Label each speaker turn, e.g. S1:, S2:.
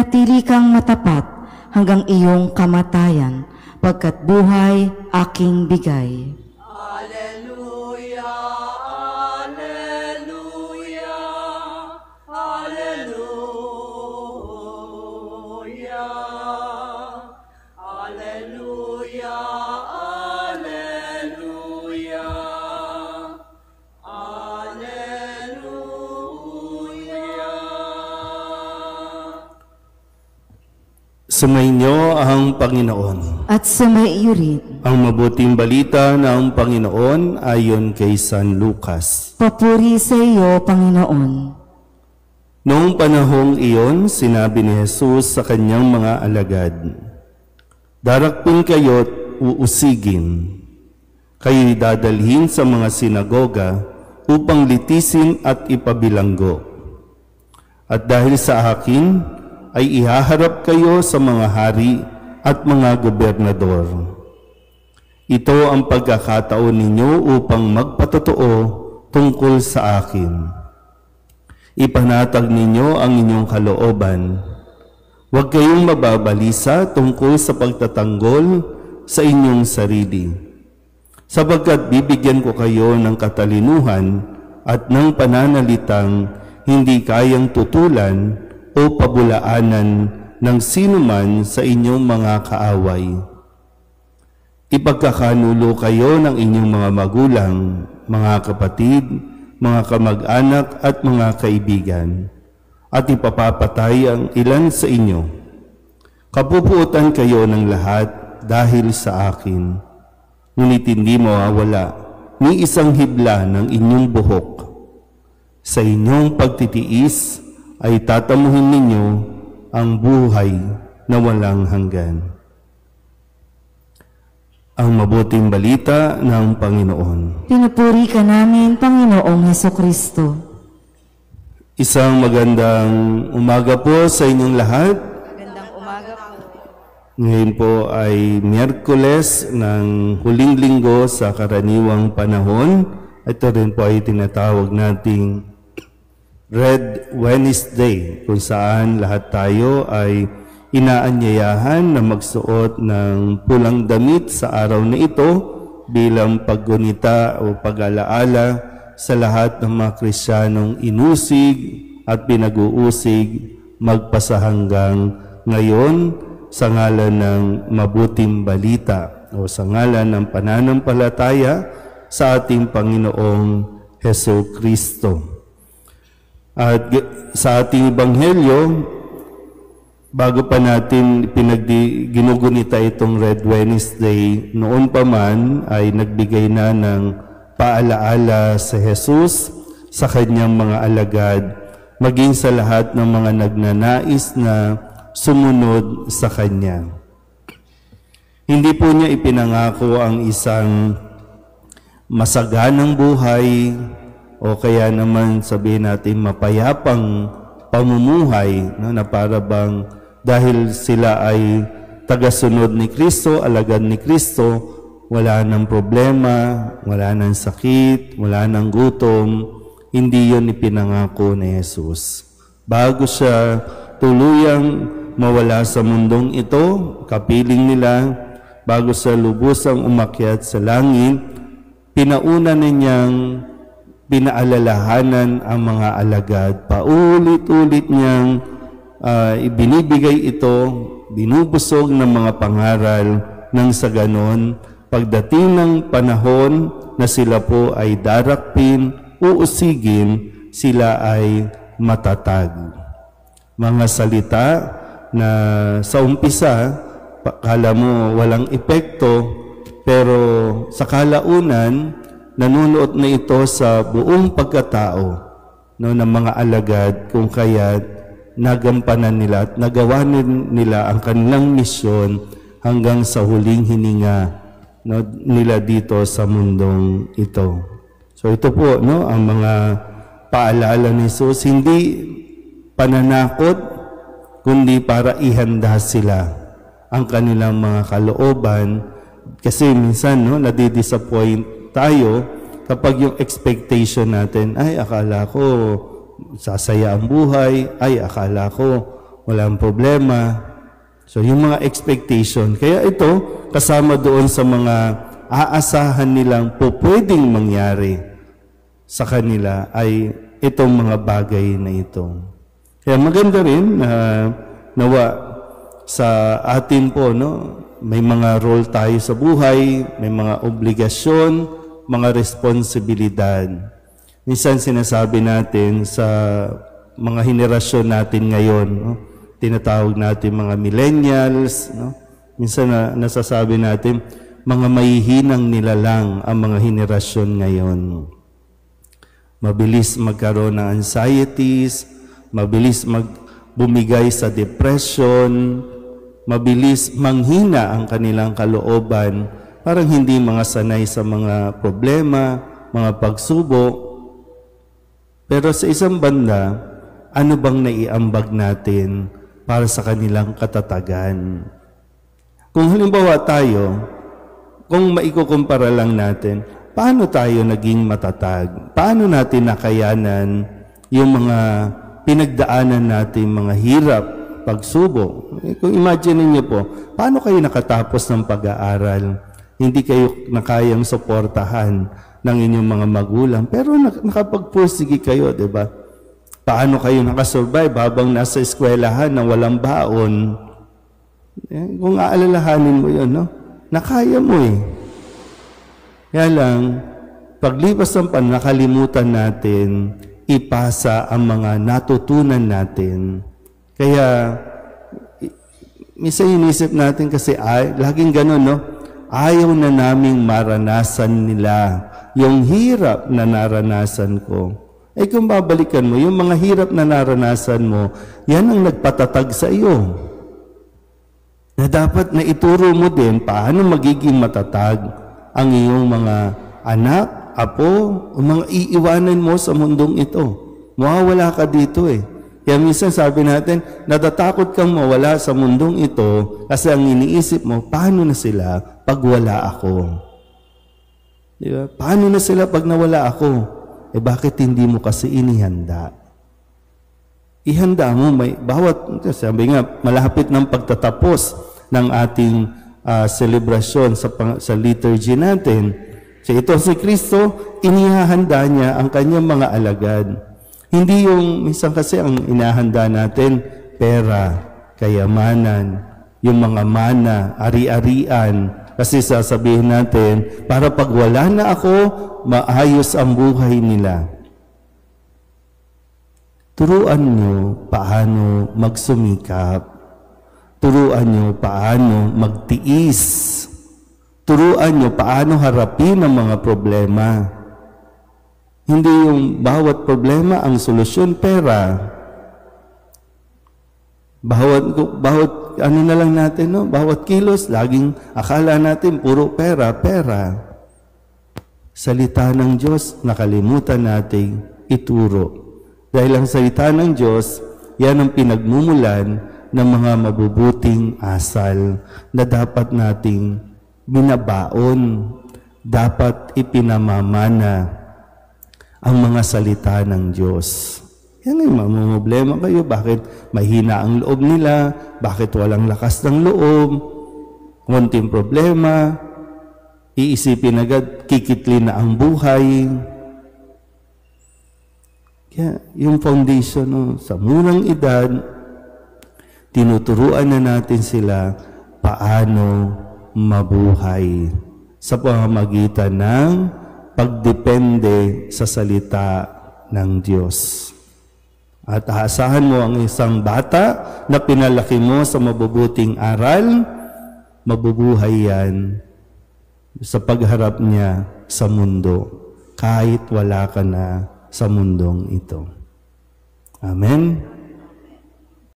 S1: manatili kang matapat hanggang iyong kamatayan, pagkat buhay aking bigay.
S2: Sumainyo ang Panginoon.
S1: At sumaiyo rin.
S2: Ang mabuting balita ng Panginoon ayon kay San Lucas.
S1: Papuri sa iyo, Panginoon.
S2: Noong panahong iyon, sinabi ni Jesus sa kanyang mga alagad, "Darakpin kayo't uusigin. Kayo'y dadalhin sa mga sinagoga upang litisin at ipabilanggo. At dahil sa akin, ay ihaharap kayo sa mga hari at mga gobernador. Ito ang pagkakataon ninyo upang magpatotoo tungkol sa akin. Ipanatag ninyo ang inyong kalooban. Huwag kayong mababalisa tungkol sa pagtatanggol sa inyong sarili, sapagkat bibigyan ko kayo ng katalinuhan at ng pananalitang hindi kayang tutulan o pabulaanan ng sinuman sa inyong mga kaaway. Ipagkakanulo kayo ng inyong mga magulang, mga kapatid, mga kamag-anak at mga kaibigan, at ipapapatay ang ilan sa inyo. Kapupuotan kayo ng lahat dahil sa akin, ngunit hindi mawawala ni isang hibla ng inyong buhok. Sa inyong pagtitiis ay tatamuhin ninyo ang buhay na walang hanggan." Ang mabuting balita ng Panginoon.
S1: Pinupuri ka namin, Panginoong Hesukristo.
S2: Isang magandang umaga po sa inyong lahat.
S1: Magandang umaga po.
S2: Ngayon po ay Miyerkules ng huling linggo sa karaniwang panahon. Ito rin po ay tinatawag nating Red Wednesday, kung saan lahat tayo ay inaanyayahan na magsuot ng pulang damit sa araw na ito bilang paggunita o pag-alaala sa lahat ng mga Kristiyanong inusig at pinag-uusig magpasa hanggang ngayon sa ngalan ng mabuting balita o sa ngalan ng pananampalataya sa ating Panginoong Hesukristo. At sa ating Ebanghelyo, bago pa natin ginugunita itong Red Wednesday, noon pa man ay nagbigay na ng paalaala sa Jesus sa kanyang mga alagad, maging sa lahat ng mga nagnanais na sumunod sa kanya. Hindi po niya ipinangako ang isang masaganang buhay, o kaya naman sabihin natin mapayapang pamumuhay, no, na para bang dahil sila ay tagasunod ni Kristo, alagad ni Kristo, wala nang problema, wala nang sakit, wala nang gutom. Hindi yon ipinangako ni Jesus. Bago siya tuluyang mawala sa mundong ito, kapiling nila, bago siya lubusang umakyat sa langit, pinauna niyang pinaalalahanan ang mga alagad. Paulit-ulit niyang ibinibigay ito, binubusog ng mga pangaral nang sa ganon, pagdating ng panahon na sila po ay darakpin, uusigin, sila ay matatag. Mga salita na sa umpisa, kala mo walang epekto, pero sa kalaunan, nanunuot na ito sa buong pagkatao, no, ng mga alagad, kung kaya nagampanan nila at nagawa nila ang kanilang misyon hanggang sa huling hininga, no, nila dito sa mundong ito. So ito po, no, ang mga paalala ni Jesus, hindi pananakot, kundi para ihanda sila ang kanilang mga kalooban. Kasi minsan, no, nadidisappoint tayo kapag yung expectation natin, ay akala ko sasaya ang buhay, ay akala ko walang problema. So, yung mga expectation. Kaya ito, kasama doon sa mga aasahan nilang pwedeng mangyari sa kanila ay itong mga bagay na ito. Kaya maganda rin na nawa sa atin po, no? May mga role tayo sa buhay, may mga obligasyon, mga responsibilidad. Minsan sinasabi natin sa mga henerasyon natin ngayon, no? Tinatawag natin mga millennials, no? Minsan nasasabi natin, mga mahihinang nilalang ang mga henerasyon ngayon. Mabilis magkaroon ng anxieties, mabilis bumigay sa depression, mabilis manghina ang kanilang kalooban, parang hindi mga sanay sa mga problema, mga pagsubok. Pero sa isang banda, ano bang naiambag natin para sa kanilang katatagan? Kung halimbawa tayo, kung maikukumpara lang natin, paano tayo naging matatag? Paano natin nakayanan yung mga pinagdaanan natin, mga hirap, pagsubok? Kung imagine niyo po, paano kayo nakatapos ng pag-aaral? Hindi kayo nakayang suportahan ng inyong mga magulang, pero nakapagpursige kayo, di ba? Paano kayo nakasurvive habang nasa eskwelahan na walang baon? Kung aalalahanin mo yun, no? Nakaya mo eh. Kaya lang, paglipas ng nakalimutan natin, ipasa ang mga natutunan natin. Kaya, minsan inisip natin kasi, laging ganun, no? Ayaw na naming maranasan nila yung hirap na naranasan ko. Kung babalikan mo, yung mga hirap na naranasan mo, yan ang nagpatatag sa iyo. Na dapat na ituro mo din paano magiging matatag ang iyong mga anak, apo, o mga iiwanan mo sa mundong ito. Mawawala ka dito eh. Kaya minsan sabi natin, natatakot kang mawala sa mundong ito kasi ang iniisip mo, paano na sila pag wala ako? Di ba? Paano na sila pag nawala ako? Bakit hindi mo kasi inihanda? Ihanda mo, sabi nga, malapit ng pagtatapos ng ating selebrasyon sa liturgy natin. So ito si Kristo, inihahanda niya ang kanyang mga alagad. Hindi yung, minsan kasi ang inahanda natin, pera, kayamanan, yung mga mana, ari-arian. Kasi sasabihin natin, para pag wala na ako, maayos ang buhay nila. Turuan niyo paano magsumikap. Turuan niyo paano magtiis. Turuan niyo paano harapin ang mga problema. Hindi yung bawat problema ang solusyon, pera. Bawat ano na lang natin, no? Bawat kilos, laging akala natin puro pera, pera. Salita ng Diyos, nakalimutan nating ituro. Dahil ang salita ng Diyos, yan ang pinagmumulan ng mga mabubuting asal na dapat nating binabaon, dapat ipinamamana ang mga salita ng Diyos. Yan ay mamumblema kayo. Bakit mahina ang loob nila? Bakit walang lakas ng loob? Konting problema, iisipin agad, kikitli na ang buhay. Kaya yung foundation, no, sa murang edad, tinuturuan na natin sila paano mabuhay sa pamamagitan ng pagdepende sa salita ng Diyos. At aasahan mo ang isang bata na pinalaki mo sa mabubuting aral, mabubuhay yan sa pagharap niya sa mundo, kahit wala ka na sa mundong ito. Amen?